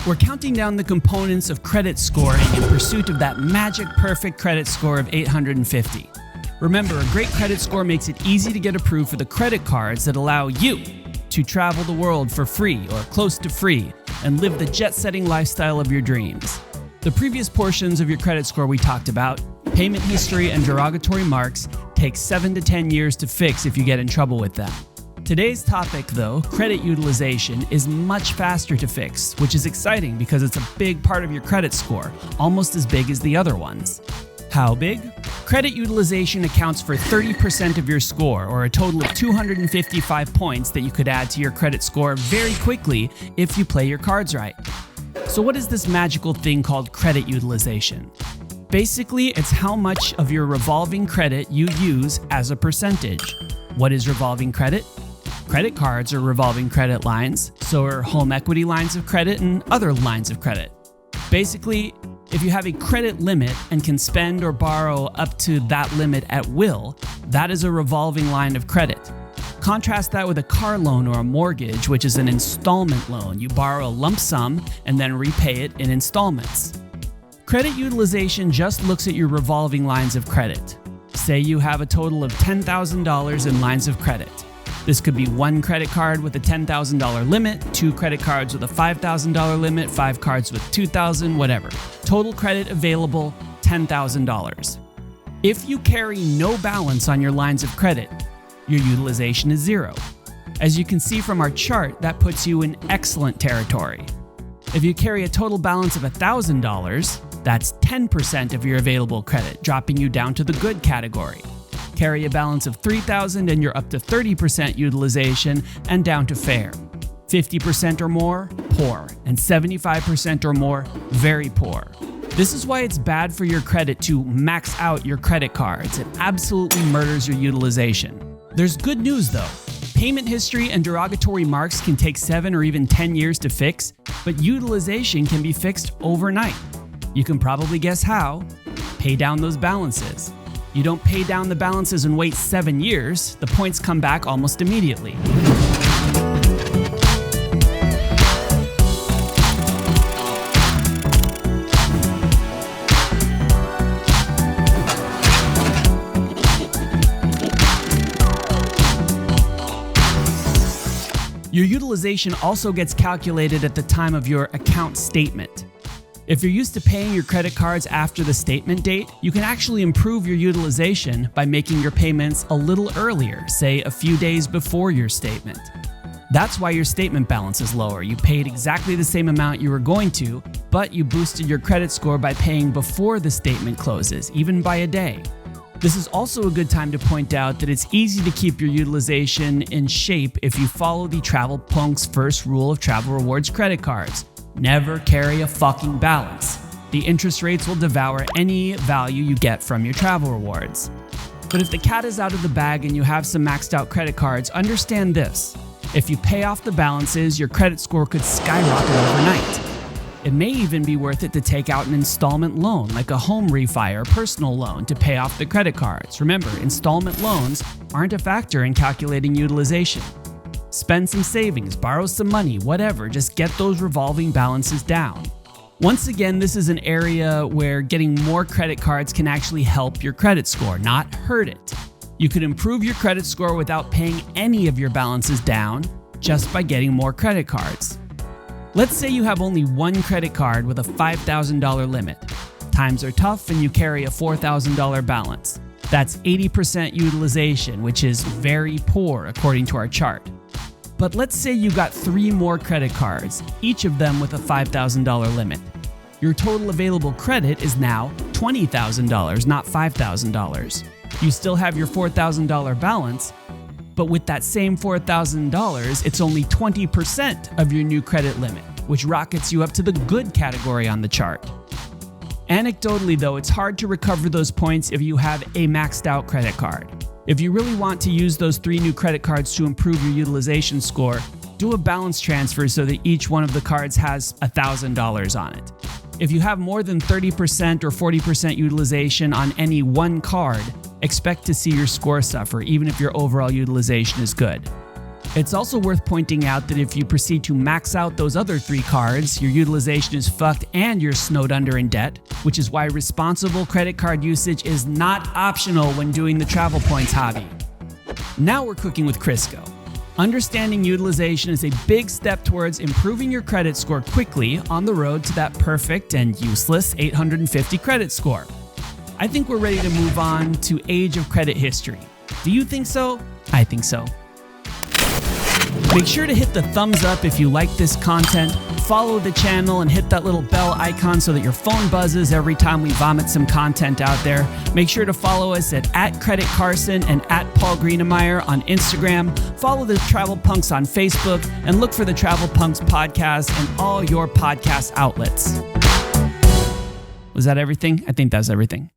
We're counting down the components of credit scoring in pursuit of that magic perfect credit score of 850. Remember, a great credit score makes it easy to get approved for the credit cards that allow you to travel the world for free or close to free and live the jet-setting lifestyle of your dreams. The previous portions of your credit score we talked about, payment history and derogatory marks, take 7 to 10 years to fix if you get in trouble with them. Today's topic, though, credit utilization, is much faster to fix, which is exciting because it's a big part of your credit score, almost as big as the other ones. How big? Credit utilization accounts for 30% of your score, or a total of 255 points that you could add to your credit score very quickly if you play your cards right. So what is this magical thing called credit utilization? Basically, it's how much of your revolving credit you use as a percentage. What is revolving credit? Credit cards are revolving credit lines, so are home equity lines of credit and other lines of credit. Basically, if you have a credit limit and can spend or borrow up to that limit at will, that is a revolving line of credit. Contrast that with a car loan or a mortgage, which is an installment loan. You borrow a lump sum and then repay it in installments. Credit utilization just looks at your revolving lines of credit. Say you have a total of $10,000 in lines of credit. This could be one credit card with a $10,000 limit, two credit cards with a $5,000 limit, 5 cards with $2,000, whatever. Total credit available, $10,000. If you carry no balance on your lines of credit, your utilization is 0. As you can see from our chart, that puts you in excellent territory. If you carry a total balance of $1,000, that's 10% of your available credit, dropping you down to the good category. Carry a balance of $3,000 and you're up to 30% utilization and down to fair. 50% or more, poor, and 75% or more, very poor. This is why it's bad for your credit to max out your credit cards. It absolutely murders your utilization. There's good news though. Payment history and derogatory marks can take 7 or even 10 years to fix, but utilization can be fixed overnight. You can probably guess how. Pay down those balances. You don't pay down the balances and wait 7 years, the points come back almost immediately. Your utilization also gets calculated at the time of your account statement. If you're used to paying your credit cards after the statement date, you can actually improve your utilization by making your payments a little earlier, say a few days before your statement. That's why your statement balance is lower. You paid exactly the same amount you were going to, but you boosted your credit score by paying before the statement closes, even by a day. This is also a good time to point out that it's easy to keep your utilization in shape if you follow the Travel Punk's first rule of travel rewards credit cards. Never carry a fucking balance. The interest rates will devour any value you get from your travel rewards. But if the cat is out of the bag and you have some maxed out credit cards, understand this. If you pay off the balances, your credit score could skyrocket overnight. It may even be worth it to take out an installment loan, like a home refi or personal loan, to pay off the credit cards. Remember, installment loans aren't a factor in calculating utilization. Spend some savings, borrow some money, whatever, just get those revolving balances down. Once again, this is an area where getting more credit cards can actually help your credit score, not hurt it. You could improve your credit score without paying any of your balances down, just by getting more credit cards. Let's say you have only one credit card with a $5,000 limit. Times are tough and you carry a $4,000 balance. That's 80% utilization, which is very poor according to our chart. But let's say you got 3 more credit cards, each of them with a $5,000 limit. Your total available credit is now $20,000, not $5,000. You still have your $4,000 balance, but with that same $4,000, it's only 20% of your new credit limit, which rockets you up to the good category on the chart. Anecdotally though, it's hard to recover those points if you have a maxed out credit card. If you really want to use those 3 new credit cards to improve your utilization score, do a balance transfer so that each one of the cards has $1,000 on it. If you have more than 30% or 40% utilization on any one card, expect to see your score suffer even if your overall utilization is good. It's also worth pointing out that if you proceed to max out those other 3 cards, your utilization is fucked and you're snowed under in debt, which is why responsible credit card usage is not optional when doing the travel points hobby. Now we're cooking with Crisco. Understanding utilization is a big step towards improving your credit score quickly on the road to that perfect and useless 850 credit score. I think we're ready to move on to age of credit history. Do you think so? I think so. Make sure to hit the thumbs up if you like this content, follow the channel, and hit that little bell icon so that your phone buzzes every time we vomit some content out there. Make sure to follow us at @CreditCarson and @PaulGreenemeyer on Instagram. Follow the Travel Punks on Facebook, and look for the Travel Punks podcast in all your podcast outlets. Was that everything? I think that was everything.